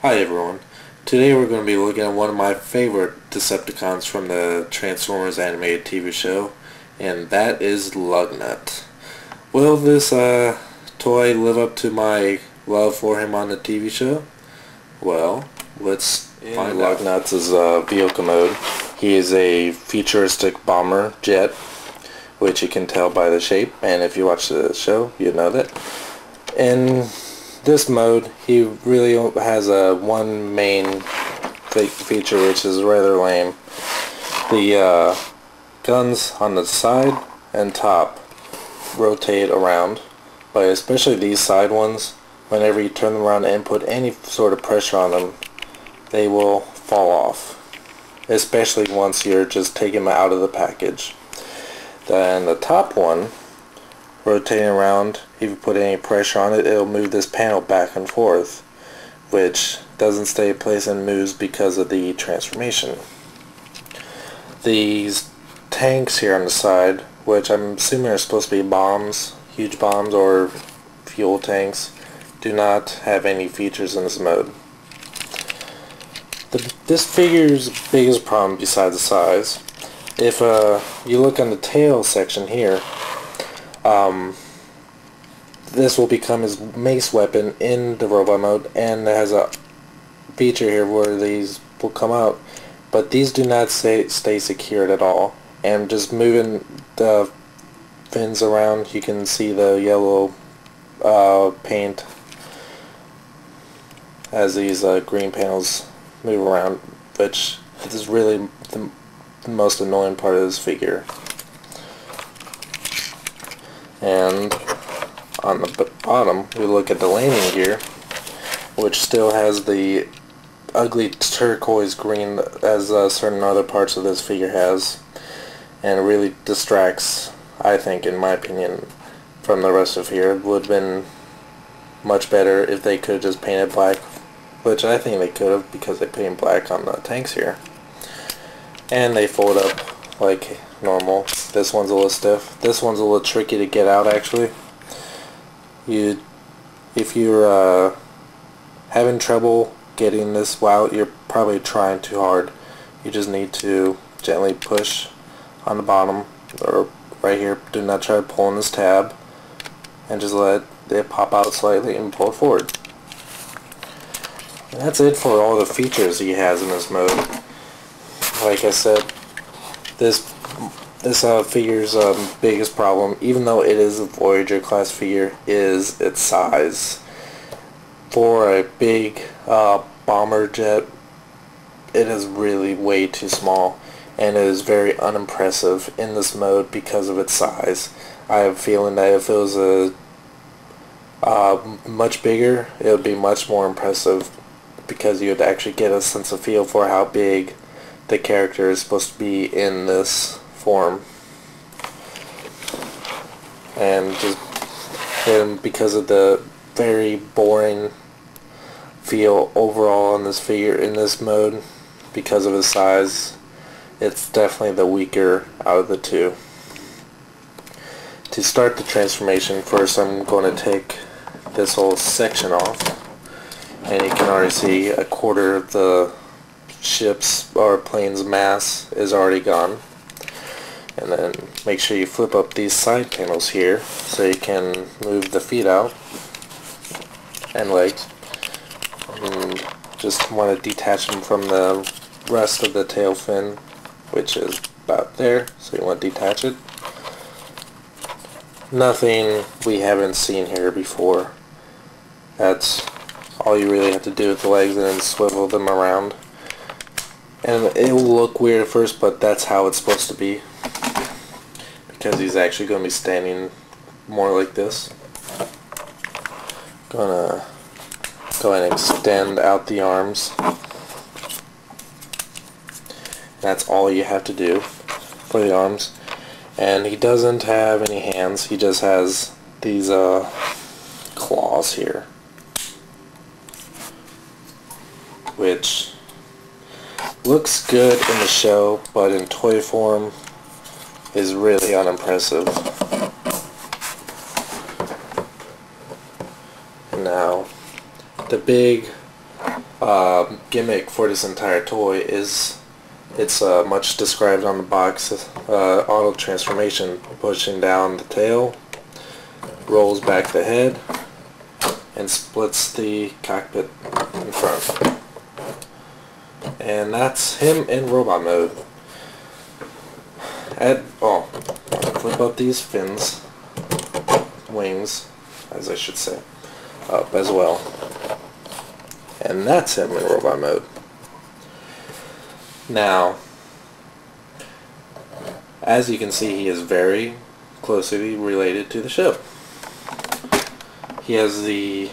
Hi everyone. Today we're going to be looking at one of my favorite Decepticons from the Transformers animated TV show, and that is Lugnut. Will this toy live up to my love for him on the TV show? Well, let's find out. Lugnut's vehicle mode. He is a futuristic bomber jet, which you can tell by the shape, and if you watch the show, you know that. In this mode, he really has one main feature, which is rather lame. The guns on the side and top rotate around, but especially these side ones, whenever you turn them around and put any sort of pressure on them, they will fall off, especially once you're just taking them out of the package. Then the top one, rotating around, if you put any pressure on it, it'll move this panel back and forth, which doesn't stay in place and moves because of the transformation. These tanks here on the side, which I'm assuming are supposed to be bombs, huge bombs or fuel tanks, do not have any features in this mode. This figure's biggest problem besides the size, if you look on the tail section here, this will become his mace weapon in the robot mode, and it has a feature here where these will come out, but these do not stay secured at all. And just moving the fins around, you can see the yellow paint as these green panels move around, which is really the most annoying part of this figure. And on the bottom, we look at the landing gear, which still has the ugly turquoise green as certain other parts of this figure has, and it really distracts, I think, in my opinion, from the rest of here. It would have been much better if they could have just painted black, which I think they could have, because they painted black on the tanks here. And they fold up like normal. This one's a little stiff. This one's a little tricky to get out, actually. If you're having trouble getting this out, you're probably trying too hard. You just need to gently push on the bottom, or right here. Do not try pulling this tab, and just let it pop out slightly and pull it forward. And that's it for all the features he has in this mode. Like I said, this figure's biggest problem, even though it is a Voyager class figure, is its size. For a big bomber jet, it is really way too small, and it is very unimpressive in this mode because of its size. I have a feeling that if it was much bigger, it would be much more impressive, because you would actually get a sense of feel for how big the character is supposed to be in this form. And because of the very boring feel overall on this figure in this mode, because of his size, it's definitely the weaker out of the two. To start the transformation, first I'm going to take this whole section off, and you can already see a quarter of the ship's or plane's mass is already gone. And then make sure you flip up these side panels here so you can move the feet out and legs. And just want to detach them from the rest of the tail fin, which is about there, so you want to detach it. Nothing we haven't seen here before. That's all you really have to do with the legs, and then swivel them around. And it will look weird at first, but that's how it's supposed to be, because he's actually going to be standing more like this. Gonna go ahead and extend out the arms. That's all you have to do for the arms. And he doesn't have any hands, he just has these claws here, which looks good in the show, but in toy form is really unimpressive. Now, the big gimmick for this entire toy is it's much described on the box. Auto transformation, pushing down the tail, rolls back the head, and splits the cockpit in front. And that's him in robot mode. Flip up these fins, wings, as I should say, up as well. And that's him in robot mode. Now, as you can see, he is very closely related to the ship. He has the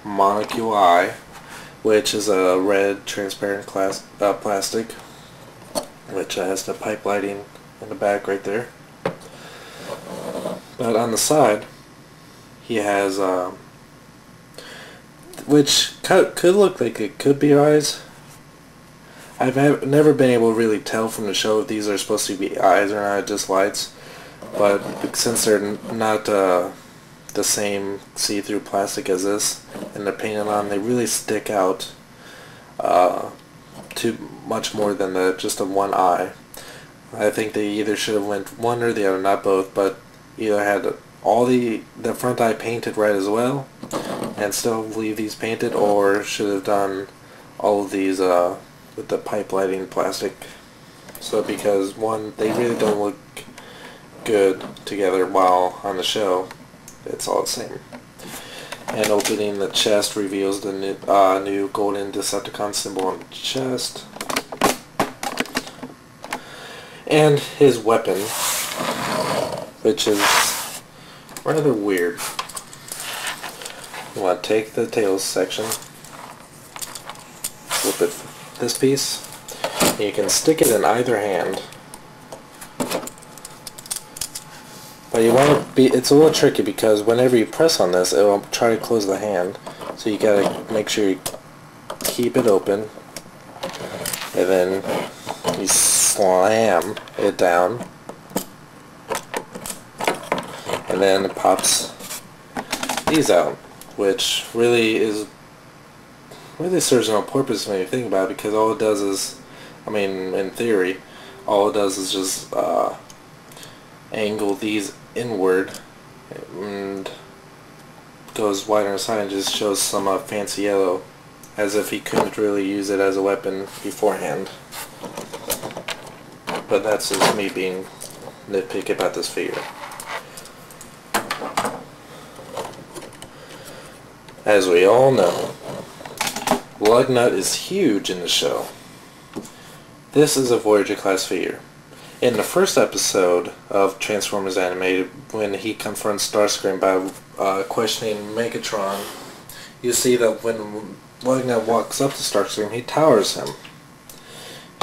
monocule eye, which is a red transparent plastic, which has the pipe lighting in the back right there. But on the side, he has, which could look like it could be eyes. I've never been able to really tell from the show if these are supposed to be eyes or not, just lights. But since they're not the same see-through plastic as this, and they're painted on, they really stick out too much more than just a one eye. I think they either should have went one or the other, not both, but either had all the front eye painted red as well, and still leave these painted, or should have done all of these with the pipe lighting plastic. So because one, they really don't look good together while on the show. It's all the same. And opening the chest reveals the new golden Decepticon symbol on the chest. And his weapon, which is rather weird. You want to take the tails section, flip it this piece, and you can stick it in either hand. But you want to be, it's a little tricky because whenever you press on this, it will try to close the hand. So you gotta make sure you keep it open, and then you slam it down, and then it pops these out, which really serves no purpose when you think about it, because all it does is, I mean, in theory, all it does is just angle these inward and goes wider on the side and just shows some fancy yellow, as if he couldn't really use it as a weapon beforehand. But that's just me being nitpicky about this figure. As we all know, Lugnut is huge in the show. This is a Voyager class figure. In the first episode of Transformers Animated, when he confronts Starscream by questioning Megatron, you see that when Lugnut walks up to Starscream, he towers him.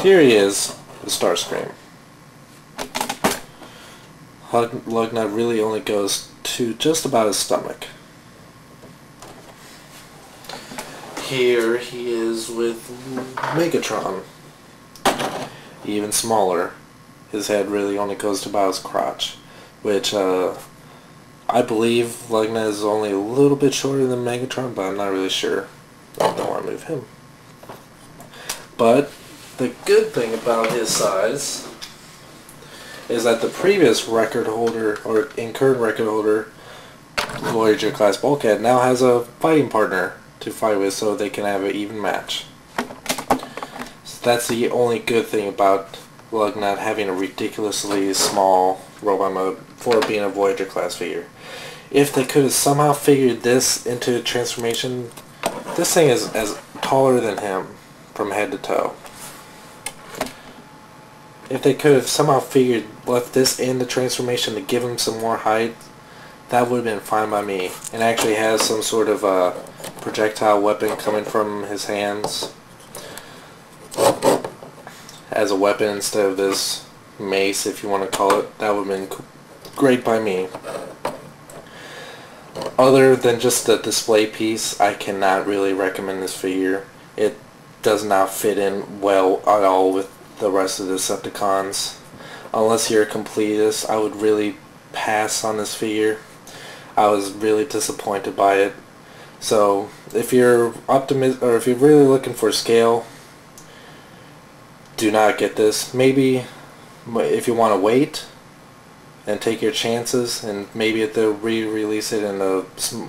Here he is with Starscream. Lugnut really only goes to just about his stomach. Here he is with Megatron. Even smaller. His head really only goes to about his crotch, which I believe Lugnut is only a little bit shorter than Megatron, but I'm not really sure. I don't want to move him. But the good thing about his size is that the previous record holder, or current record holder, Voyager class Bulkhead, now has a fighting partner to fight with, so they can have an even match. So that's the only good thing about Lugnut having a ridiculously small robot mode for being a Voyager class figure. If they could have somehow figured this into transformation, this thing is as taller than him from head to toe. If they could have somehow left this in the transformation to give him some more height, that would have been fine by me. And actually has some sort of projectile weapon coming from his hands as a weapon instead of this mace, if you want to call it. That would have been great by me. Other than just the display piece, I cannot really recommend this figure. It does not fit in well at all with the rest of the Decepticons. Unless you're a completist, I would really pass on this figure. I was really disappointed by it. So if you're or if you're really looking for scale, do not get this. Maybe if you want to wait and take your chances, and maybe if they'll re-release it in a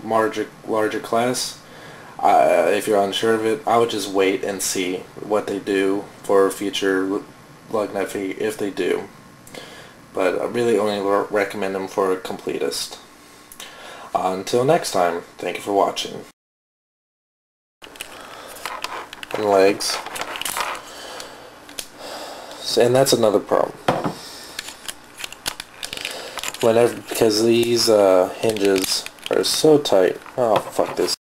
larger class, if you're unsure of it, I would just wait and see what they do for future Lugnut if they do. But I really only recommend them for a completist. Until next time, thank you for watching. And legs. And that's another problem. Because these hinges are so tight. Oh, fuck this.